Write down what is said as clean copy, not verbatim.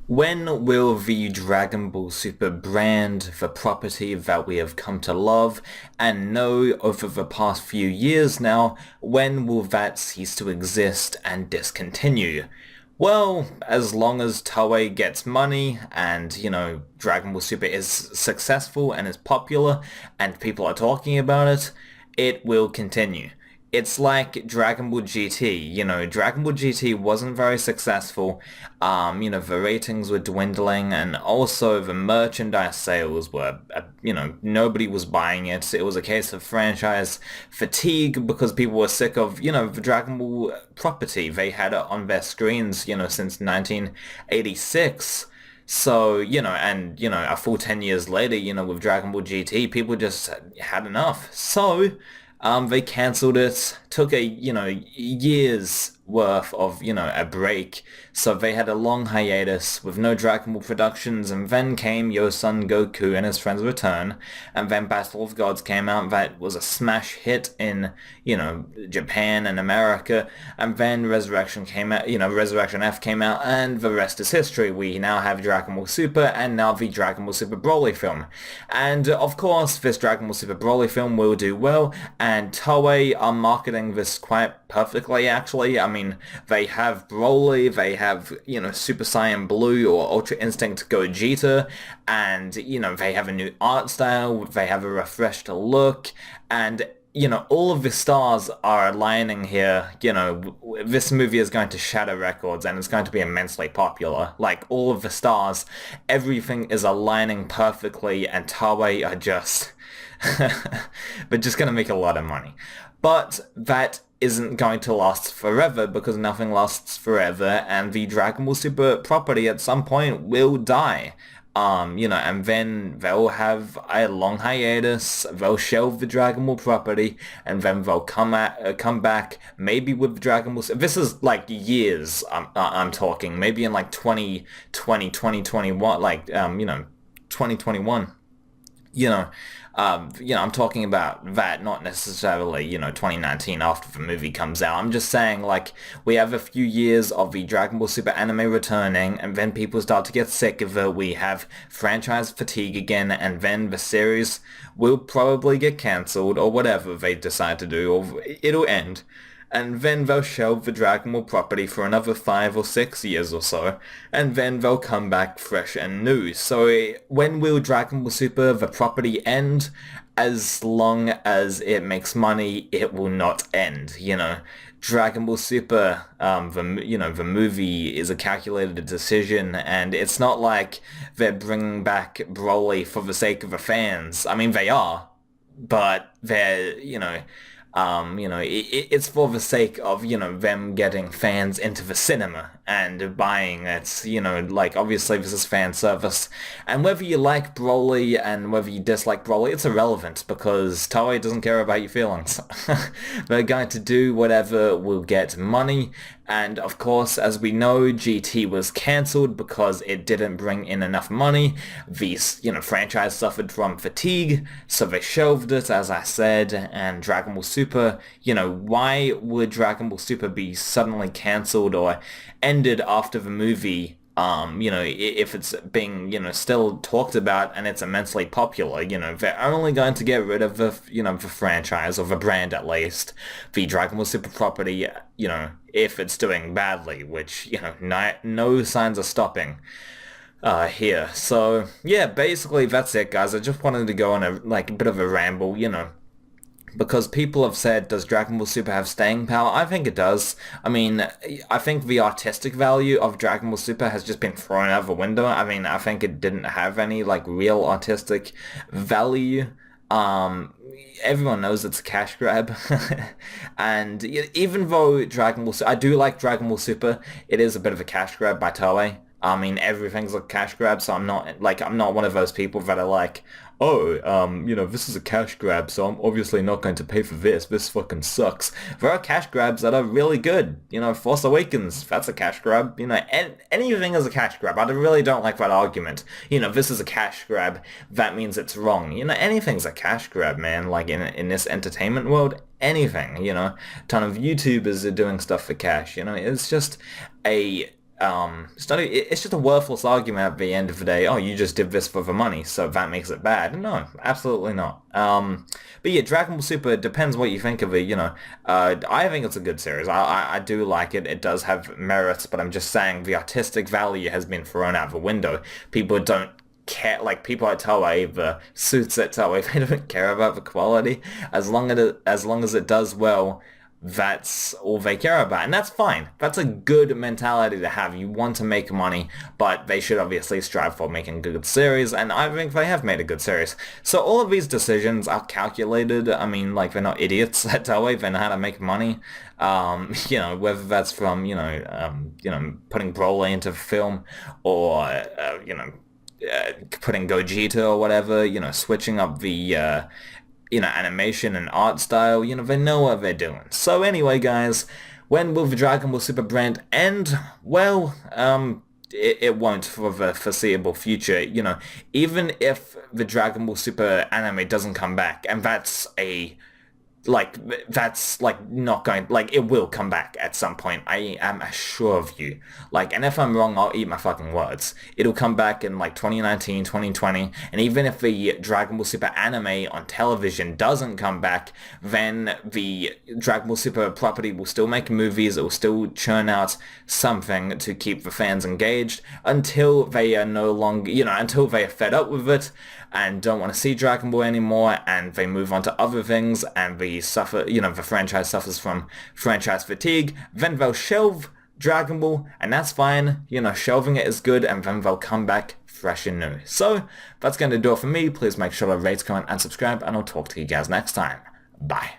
When will the Dragon Ball Super brand, the property that we have come to love and know over the past few years now, when will that cease to exist and discontinue? Well, as long as Toei gets money and, Dragon Ball Super is successful and is popular and people are talking about it, it will continue. It's like Dragon Ball GT. Dragon Ball GT wasn't very successful. The ratings were dwindling and also the merchandise sales were, nobody was buying it. It was a case of franchise fatigue because people were sick of, the Dragon Ball property. They had it on their screens, since 1986. So, a full 10 years later, with Dragon Ball GT, people just had enough. So, they cancelled it, took years worth of, a break. So they had a long hiatus with no Dragon Ball productions, and then came Yo Son Goku and His Friends Return, and then Battle of Gods came out. That was a smash hit in, Japan and America, and then Resurrection came out, Resurrection F came out, and the rest is history. We now have Dragon Ball Super, and now the Dragon Ball Super Broly film. And of course, this Dragon Ball Super Broly film will do well, and Toei are marketing this quite perfectly, actually. I mean, they have Broly, they have, Super Saiyan Blue or Ultra Instinct Gogeta, and, they have a new art style, they have a refreshed look, and, all of the stars are aligning here. This movie is going to shatter records and it's going to be immensely popular. Like, all of the stars, everything is aligning perfectly, and Toei are just... but just gonna make a lot of money. But that isn't going to last forever because nothing lasts forever, and the Dragon Ball Super property at some point will die. And then they'll have a long hiatus, they'll shelve the Dragon Ball property, and then they'll come back, maybe with Dragon Ball Super. This is like years, I'm talking, maybe in like 2020, 2021, 2021. I'm talking about that, not necessarily, 2019 after the movie comes out. I'm just saying, like, we have a few years of the Dragon Ball Super anime returning, and then people start to get sick of it. We have franchise fatigue again, and then the series will probably get cancelled, or whatever they decide to do, or it'll end. And then they'll shelve the Dragon Ball property for another 5 or 6 years or so, and then they'll come back fresh and new. So when will Dragon Ball Super, the property, end? As long as it makes money, it will not end, Dragon Ball Super, the movie is a calculated decision, and it's not like they're bringing back Broly for the sake of the fans. I mean, they are, but they're, it's for the sake of, them getting fans into the cinema and buying it, obviously this is fan service. And whether you like Broly and whether you dislike Broly, it's irrelevant because Toei doesn't care about your feelings. They're going to do whatever will get money. And of course, as we know, GT was cancelled because it didn't bring in enough money. The, franchise suffered from fatigue, so they shelved it, as I said. And Dragon Ball Super, why would Dragon Ball Super be suddenly cancelled or ended after the movie? If it's being, still talked about and it's immensely popular, they're only going to get rid of the, the franchise, or the brand at least, the Dragon Ball Super property, if it's doing badly, which, no signs are stopping here. So, yeah, basically that's it, guys. I just wanted to go on a bit of a ramble, because people have said, does Dragon Ball Super have staying power? I think it does. I mean, I think the artistic value of Dragon Ball Super has just been thrown out the window. I mean, I think it didn't have any, real artistic value. Everyone knows it's a cash grab. And even though Dragon Ball Super, I do like Dragon Ball Super, it is a bit of a cash grab by Toei. I mean, everything's a cash grab, so I'm not one of those people that are like, oh, this is a cash grab, so I'm obviously not going to pay for this. This fucking sucks. There are cash grabs that are really good. Force Awakens, that's a cash grab. Anything is a cash grab. I really don't like that argument. This is a cash grab, that means it's wrong. Anything's a cash grab, man. Like, in this entertainment world, anything, ton of YouTubers are doing stuff for cash. It's just a It's just a worthless argument at the end of the day. Oh, you just did this for the money, so that makes it bad. No, absolutely not. But yeah, Dragon Ball Super, it depends what you think of it, you know. I think it's a good series. I do like it. It does have merits, but I'm just saying the artistic value has been thrown out the window. People don't care, like people at Toei, the suits at Toei, they don't care about the quality. As long as it does well, that's all they care about, and that's fine. That's a good mentality to have. You want to make money, but they should obviously strive for making a good series, and I think they have made a good series. So all of these decisions are calculated. I mean, like, they're not idiots at Toei. They know how to make money. You know, whether that's from, putting Broly into film, or, putting Gogeta or whatever, switching up the, animation and art style, they know what they're doing. So anyway, guys, when will the Dragon Ball Super brand end? Well, it won't for the foreseeable future. Even if the Dragon Ball Super anime doesn't come back, and that's not going, it will come back at some point. I am sure of you. And if I'm wrong, I'll eat my fucking words. It'll come back in 2019, 2020, and even if the Dragon Ball Super anime on television doesn't come back, then the Dragon Ball Super property will still make movies. It will still churn out something to keep the fans engaged until they are no longer, until they are fed up with it and don't want to see Dragon Ball anymore, and they move on to other things, and the franchise suffers from franchise fatigue. Then they'll shelve Dragon Ball, and that's fine. Shelving it is good, and then they'll come back fresh and new. So that's going to do it for me. Please make sure to rate, comment, and subscribe, and I'll talk to you guys next time. Bye.